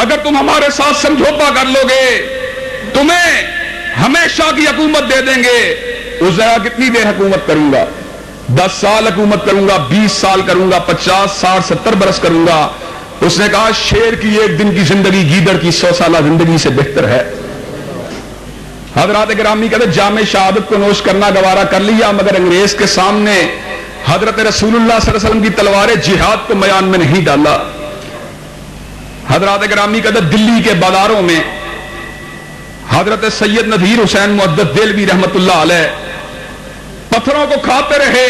اگر تم ہمارے ساتھ سمجھوتا کر لو گے تمہیں ہمیشہ کی حکومت دے دیں گے. اس نے کہا کتنی دیر حکومت کروں گا؟ 10 سال حکومت کروں گا، 20 سال کروں گا، 50 60 70 برس کروں گا. اس نے کہا شیر کی 1 دن کی زندگی گیدڑ کی 100 سالہ زندگی سے بہتر ہے. حضرات گرامی کہتے جامِ شہادت کو نوش کرنا گوارا کر لیا، مگر انگریز کے سامنے حضرت رسول اللہ صلی اللہ علیہ وسلم کی تلوار جہاد کو میدان میں نہیں ڈالا. حضرات گرامی کہتے دلی کے بازاروں میں حضرت سید نذیر حسین محدث دہلوی رحمت اللہ علیہ پتھروں کو کھاتے رہے،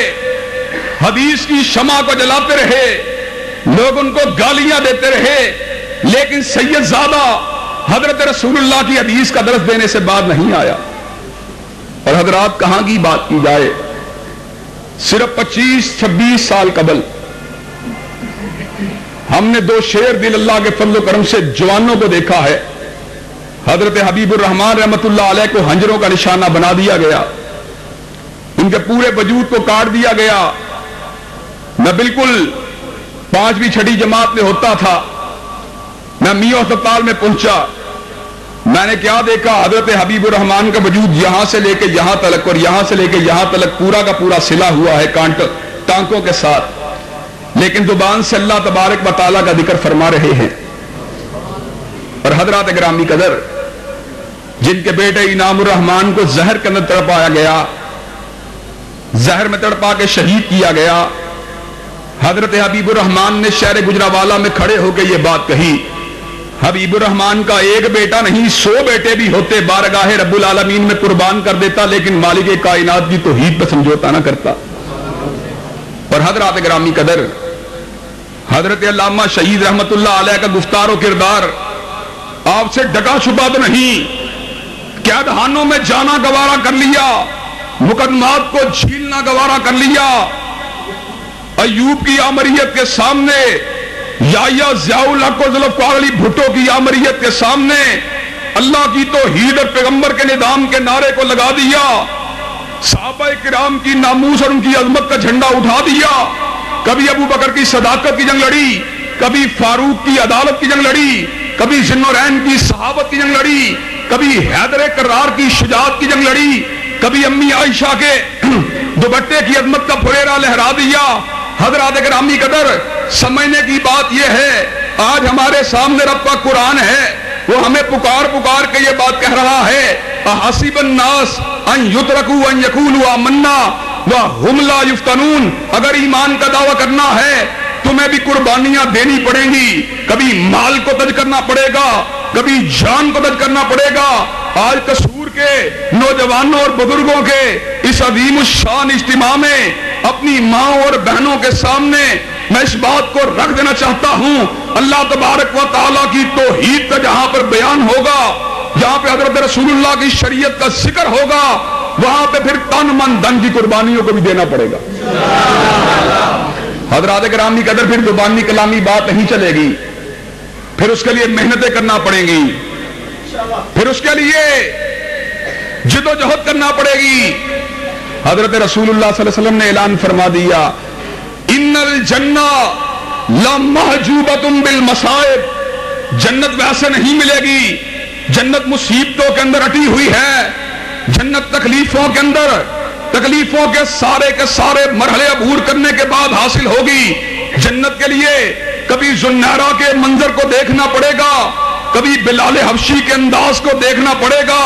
حدیث کی شمع کو جلاتے رہے، لوگ ان کو گالیاں دیتے رہے، لیکن سید زادہ حضرت رسول اللہ کی حدیث کا درس دینے سے بعد نہیں آیا. اور حضرات کہاں کی بات کی جائے، صرف 25-26 سال قبل ہم نے 2 شیر دل اللہ کے فضل و کرم سے جوانوں کو دیکھا ہے. حضرت حبیب الرحمان رحمت اللہ علیہ کو ہنجروں کا نشانہ بنا دیا گیا، ان کے پورے وجود کو کاٹ دیا گیا. میں بالکل 5ویں 6ٹھی جماعت میں ہوتا تھا، میں میو ہسپتال میں پہنچا، میں نے کیا دیکھا، حضرت حبیب الرحمان کا وجود یہاں سے لے کے یہاں تلک اور یہاں سے لے کے یہاں تلک پورا کا پورا سلا ہوا ہے ٹانکوں کے ساتھ، لیکن زبان سے اللہ تبارک و تعالیٰ کا ذکر فرما رہے ہیں. اور حضرات گرامی قدر جن کے بیٹے انعام الرحمان کو زہر کے اندر تڑپایا گیا، زہر میں تڑپا کے شہید کیا گیا، حضرت حبیب الرحمان نے شہر گجرانوالہ میں کھڑے ہو کے یہ بات کہی، حبیب الرحمان کا 1 بیٹا نہیں 100 بیٹے بھی ہوتے بارگاہ رب العالمین میں قربان کر دیتا، لیکن مالک کائنات کی توحید پہ سمجھوتا نہ کرتا. اور حضرات گرامی قدر حضرت علامہ شہید رحمت اللہ علیہ کا گفتار و کردار آپ سے ڈکا چھپا تو نہیں. قید خانوں میں جانا گوارا کر لیا، مقدمات کو جھیلنا گوارا کر لیا، ایوب کی آمریت کے سامنے، یحییٰ ضیاء الحق و ذوالفقار علی بھٹو کی آمریت کے سامنے اللہ کی توحید اور پیغمبر کے نظام کے نعرے کو لگا دیا، صحابہ کرام کی ناموس اور ان کی عظمت کا جھنڈا اٹھا دیا. کبھی ابو بکر کی صداقت کی جنگ لڑی، کبھی فاروق کی عدالت کی جنگ لڑی، کبھی ذوالنورین کی صحابت کی جنگ لڑی، کبھی حیدر کرار کی شجاعت کی جنگ لڑی، کبھی امی عائشہ کے دوپٹے کی عظمت کا پھریرا لہرا دیا. حضرات گرامی قدر سمجھنے کی بات یہ ہے، آج ہمارے سامنے رب کا قرآن ہے، وہ ہمیں پکار پکار کے یہ بات کہہ رہا ہے، احسب الناس ان یترکوا ان یقولوا آمنا وہم لا یفتنون. اگر ایمان کا دعویٰ کرنا ہے تمہیں بھی قربانیاں دینی پڑیں گی، کبھی مال کو تج کرنا پڑے گا، کبھی جان کو تج کرنا پڑے گا. آج قصور کے نوجوانوں اور بزرگوں کے اس عظیم الشان اجتماع میں اپنی ماں اور بہنوں کے سامنے میں اس بات کو رکھ دینا چاہتا ہوں، اللہ تبارک و تعالیٰ کی توحید کا جہاں پر بیان ہوگا، جہاں پہ حضرت رسول اللہ کی شریعت کا ذکر ہوگا، وہاں پہ پھر تن من دھن کی قربانیوں کو بھی دینا پڑے گا. حضرات گرامی قدر پھر زبانی کلامی بات نہیں چلے گی، پھر اس کے لیے محنتیں کرنا پڑیں گی، پھر اس کے لیے جد و جہد کرنا پڑے گی. حضرت رسول اللہ صلی اللہ علیہ وسلم نے اعلان فرما دیا، ان الجنہ لمحجوبۃ بالمصائب، جنت ویسے نہیں ملے گی، جنت مصیبتوں کے اندر اٹی ہوئی ہے، جنت تکلیفوں کے اندر، تکلیفوں کے سارے مرحلے عبور کرنے کے بعد حاصل ہوگی. جنت کے لیے کبھی ذوالنورہ کے منظر کو دیکھنا پڑے گا، کبھی بلال حبشی کے انداز کو دیکھنا پڑے گا،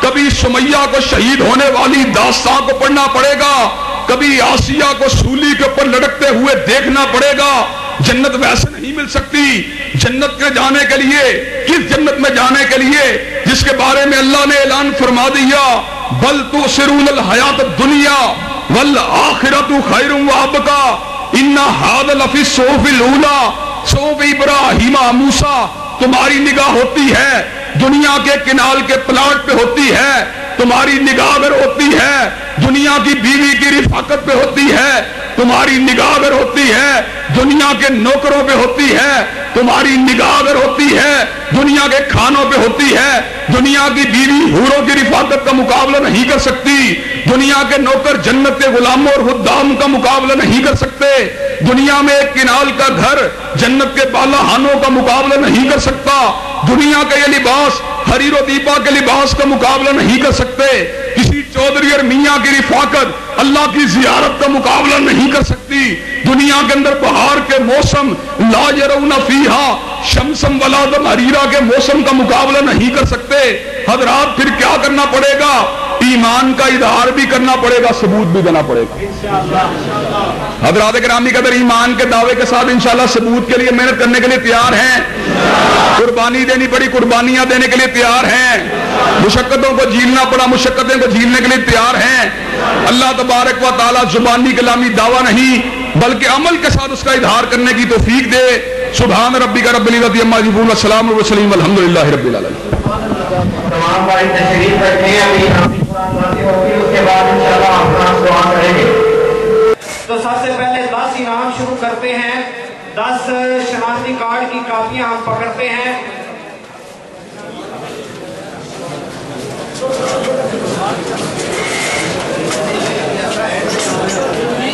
کبھی سمیہ کو شہید ہونے والی داستان کو پڑھنا پڑے گا، کبھی آسیہ کو سولی کے اوپر لڑکتے ہوئے دیکھنا پڑے گا. جنت ویسے نہیں مل سکتی. جنت کے جانے کے لیے، کس جنت میں جانے کے لیے جس کے بارے میں اللہ نے اعلان فرما دیا، بل تؤثرون الحیات الدنیا والآخرۃ خیر وابقیٰ ان ھذا لفی الصحف الاولیٰ صحف ابراہیم و موسیٰ. تمہاری نگاہ ہوتی ہے دنیا کے کنال کے پلاٹ پہ ہوتی ہے، تمہاری نگاہ اگر ہوتی ہے دنیا کی بیوی کی رفاقت پہ ہوتی ہے، تمہاری نگاہ اگر ہوتی ہے دنیا کے نوکروں پہ ہوتی ہے، تمہاری نگاہ اگر ہوتی ہے دنیا کے کھانوں پہ ہوتی ہے، دنیا کی بیوی حوروں کی رفاقت کا مقابلہ نہیں کر سکتی، دنیا کے نوکر جنت کے غلاموں اور خدام کا مقابلہ نہیں کر سکتے، دنیا میں ایک کنال کا گھر جنت کے بالا ہانوں کا مقابلہ نہیں کر سکتا، دنیا کا یہ لباس حریر و دیبا کے لباس کا مقابلہ نہیں کر سکتے، کسی چودھری اور میاں کی رفاقت اللہ کی زیارت کا مقابلہ نہیں کر سکتی، دنیا کے اندر بہار کے موسم لا یرون فیہا شمسم ولا زمہریرا کے موسم کا مقابلہ نہیں کر سکتے۔ حضرات پھر کیا کرنا پڑے گا؟ ایمان کا اظہار بھی کرنا پڑے گا، ثبوت بھی دینا پڑے گا۔ حضرات گرامی قدر ایمان کے دعوے کے ساتھ انشاءاللہ ثبوت کے لیے محنت کرنے کے لیے تیار ہیں؟ قربانی دینی پڑی قربانیاں دینے کے لیے تیار ہیں؟ مشقتوں کو جھیلنا پڑا مشقتیں کو جھیلنے کے لیے تیار ہیں؟ اللہ تبارک و تعالی زبانی کلامی دعویٰ نہیں بلکہ عمل کے ساتھ اس کا اظہار کرنے کی توفیق دے۔ سبحان ربک رب العزت عما یصفون والسلام والسلام الحمدللہ رب العالمین۔ تمام بھائی تشریف رکھیں، ابھی قرآن باتیں ہوگی، اس کے بعد انشاءاللہ ہم نام دعا کریں گے۔ تو سب سے پہلے 10 انعام شروع کرتے ہیں۔ 10 شناختی کارڈ کی کاپیاں ہم پکڑتے ہیں۔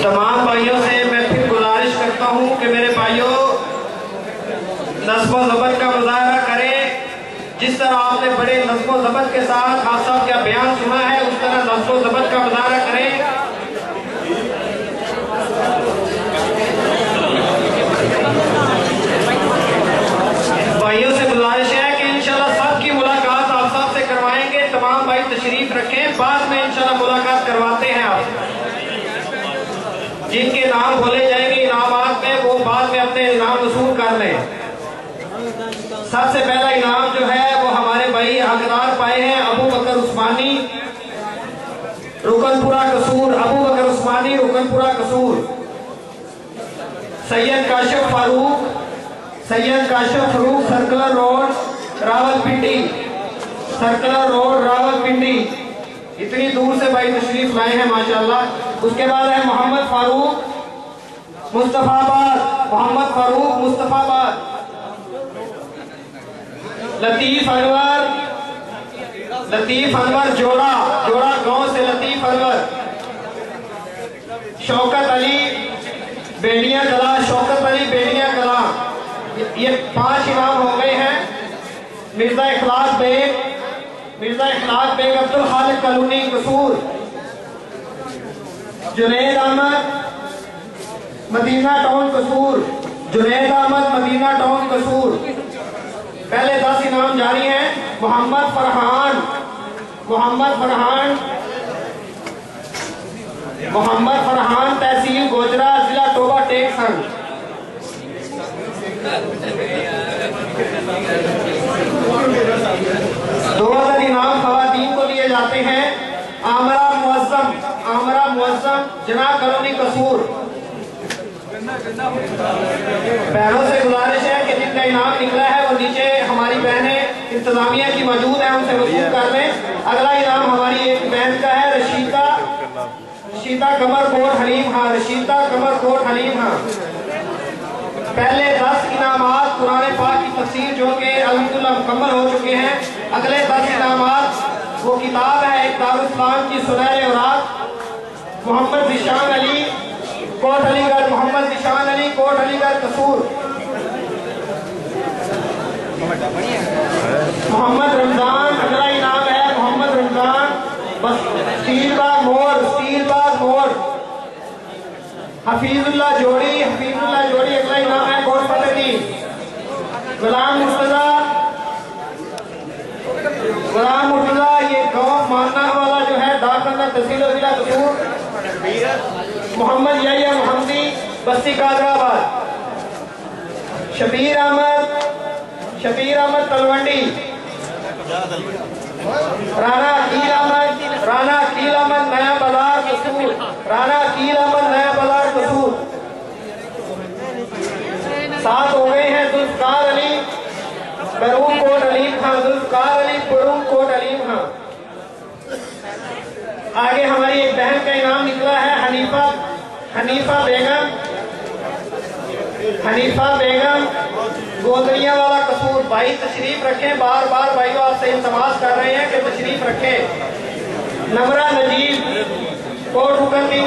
تمام بھائیوں سے میں پھر گزارش کرتا ہوں کہ میرے بھائیوں نظم و ضبط کا مظاہرہ کریں۔ جس طرح آپ نے بڑے نظم و ضبط کے ساتھ آپ صاحب کا بیان سنا ہے اس طرح نظم و ضبط کا مظاہرہ کریں۔ بھائیوں سے گزارش ہے کہ انشاءاللہ سب کی ملاقات آپ صاحب سے کروائیں گے۔ تمام بھائی تشریف رکھیں، بعد میں انشاءاللہ ملاقات کرواتے ہیں آپ۔ جن کے نام بولے جائیں گے انعامات میں وہ بعد میں اپنے انعام وصول کر لیں۔ سب سے پہلا انعام جو ہے وہ ہمارے بھائی حقدار پائے ہیں ابو بکر عثمانی رکن پورہ قصور، ابو بکر Usmani Rukanpura Kasur. Syed Kashif Farooq circular road Rawalpindi, circular road Rawalpindi, اتنی دور سے بھائی تشریف لائے ہیں ماشاءاللہ۔ اس کے بعد ہے محمد فاروق مصطفیٰ آباد، لطیف انور جوڑا گاؤں سے لطیف انور، شوکت علی بیڑیاں کلا، یہ 5 انعام ہو گئے ہیں۔ مرزا اخلاص بیگ عبد الخالق کالونی قصور، جنید احمد مدینہ ٹاؤن قصور۔ پہلے 10 انعام جاری ہیں۔ محمد فرحان تحصیل گوجرا ضلع ٹوبہ ٹیک سنگ۔ 2000 انعام خواتین کو دیے جاتے ہیں۔ عامرہ معظم جناح کالونی قصور۔ بہنوں سے گزارش ہے کہ جن کا انعام نکلا ہے وہ نیچے ہماری بہنیں انتظامیہ کی موجود ہیں، ان سے وصول کر لیں۔ اگلا انعام ہماری ایک بہن کا ہے رشیدہ قمر کوٹ حلیم ہاں۔ پہلے 10 انعامات قرآن پاک کی تفسیر جو کہ الحمدللہ مکمل ہو چکے ہیں۔ اگلے 10 انعامات وہ کتاب ہے ایک دارالاسلام کی سنہرے اوراق، محمد ذیشان علی کوٹ علی گڑھ قصور۔ محمد رمضان اگلا انعام ہے، محمد رمضان اسٹیل باغ موڑ۔ حفیظ اللہ جوڑی اگلا انعام ہے کوٹ فتح۔ غلام مرتضیٰ یہ گاؤں ماننا والا جو ہے ڈاکخانہ تحصیل ضلع قصور۔ محمد یحییٰ محمدی بستی قادر آباد۔ شبیر احمد تلونڈی۔ رانا عقیل احمد نیا بازار قصور۔ 7 ہو گئے ہیں۔ ذوالفقار علی برون کوٹ علیم خان۔ آگے ہماری ایک بہن کا انعام نکلا ہے حنیفہ بیگم گودریاں والا قصور. بھائی تشریف رکھیں, بار بار بھائیو آپ سے التماس کر رہے ہیں کہ تشریف رکھیں. نمرہ نجیب کوٹ رکن دین.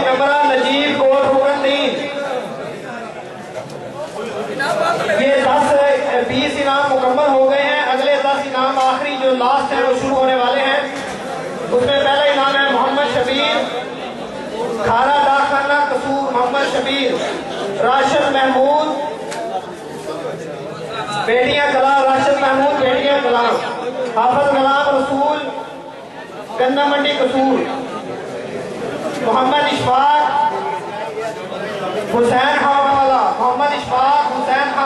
یہ 10-20 انعام مکمل ہو گئے ہیں. اگلے 10 انعام آخری جو لاسٹ ہیں وہ شروع ہونے والے ہیں. اس میں پہلا انعام ہے محمد شبیر کھارا داخانہ قصور. محمد شبیر. راشد محمود بیٹیاں کلام. حافظ غلام رسول گندہ منڈی قصور. محمد اشفاق حسین خان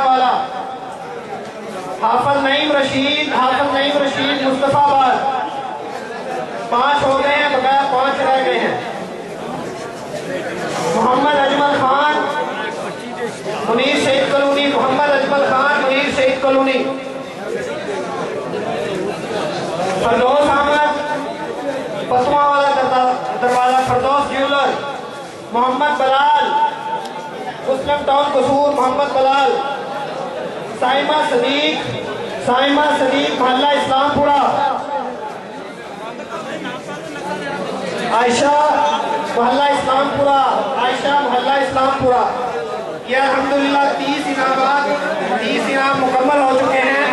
والا. حافظ نعیم رشید مصطفیٰ آباد. 5 ہو گئے ہیں, بقایا 5 رہ گئے ہیں. محمد اجمل خان منیر شہید کالونی. فردوس احمد پسواں والا دروازہ فردوس جیولر. محمد بلال مسلم ٹاؤن قصور. محمد بلال. سائمہ صدیق محلہ اسلام پورہ. عائشہ محلہ اسلام پورہ. یہ الحمدللہ 30 انعام مکمل ہو چکے ہیں.